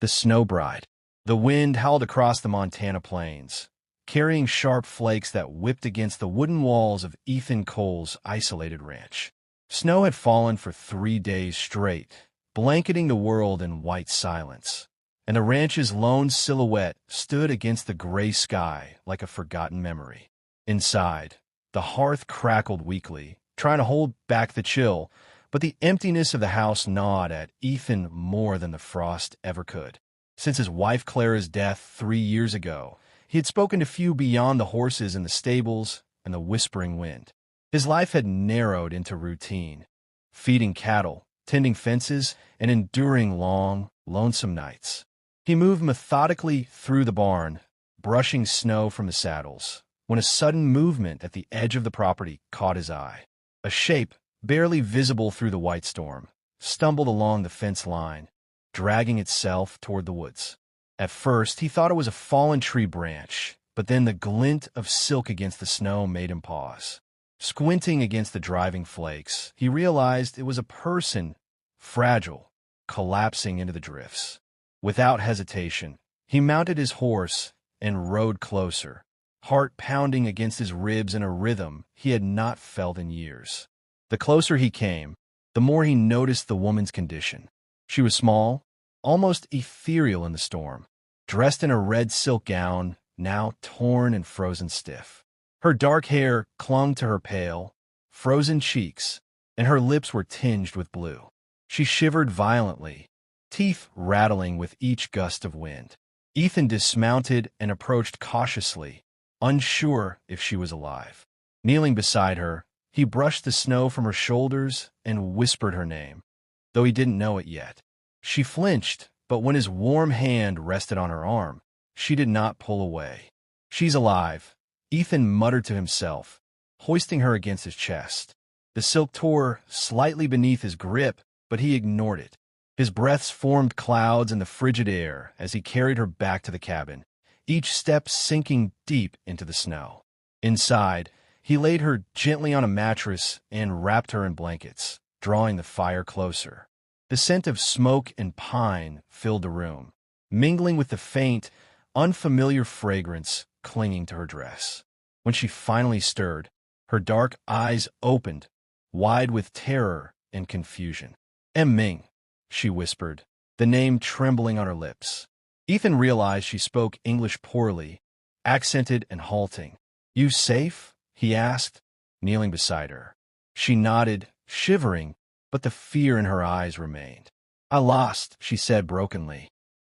The Snow Bride. The wind howled across the Montana plains, carrying sharp flakes that whipped against the wooden walls of Ethan Cole's isolated ranch. Snow had fallen for 3 days straight, blanketing the world in white silence, and the ranch's lone silhouette stood against the gray sky like a forgotten memory. Inside, the hearth crackled weakly, trying to hold back the chill, but the emptiness of the house gnawed at Ethan more than the frost ever could. Since his wife Clara's death 3 years ago, he had spoken to few beyond the horses in the stables and the whispering wind. His life had narrowed into routine, feeding cattle, tending fences, and enduring long, lonesome nights. He moved methodically through the barn, brushing snow from the saddles, when a sudden movement at the edge of the property caught his eye. A shape, barely visible through the white storm, stumbled along the fence line, dragging itself toward the woods. At first, he thought it was a fallen tree branch, but then the glint of silk against the snow made him pause. Squinting against the driving flakes, he realized it was a person, fragile, collapsing into the drifts. Without hesitation, he mounted his horse and rode closer, heart pounding against his ribs in a rhythm he had not felt in years. The closer he came, the more he noticed the woman's condition. She was small, almost ethereal in the storm, dressed in a red silk gown, now torn and frozen stiff. Her dark hair clung to her pale, frozen cheeks, and her lips were tinged with blue. She shivered violently, teeth rattling with each gust of wind. Ethan dismounted and approached cautiously, unsure if she was alive. Kneeling beside her, he brushed the snow from her shoulders and whispered her name, though he didn't know it yet. She flinched, but when his warm hand rested on her arm, she did not pull away. "She's alive," Ethan muttered to himself, hoisting her against his chest. The silk tore slightly beneath his grip, but he ignored it. His breaths formed clouds in the frigid air as he carried her back to the cabin, each step sinking deep into the snow. Inside, he laid her gently on a mattress and wrapped her in blankets, drawing the fire closer. The scent of smoke and pine filled the room, mingling with the faint, unfamiliar fragrance clinging to her dress. When she finally stirred, her dark eyes opened, wide with terror and confusion. "Ming," she whispered, the name trembling on her lips. Ethan realized she spoke English poorly, accented and halting. "You safe?" he asked, kneeling beside her. She nodded, shivering, but the fear in her eyes remained. "I lost," she said brokenly.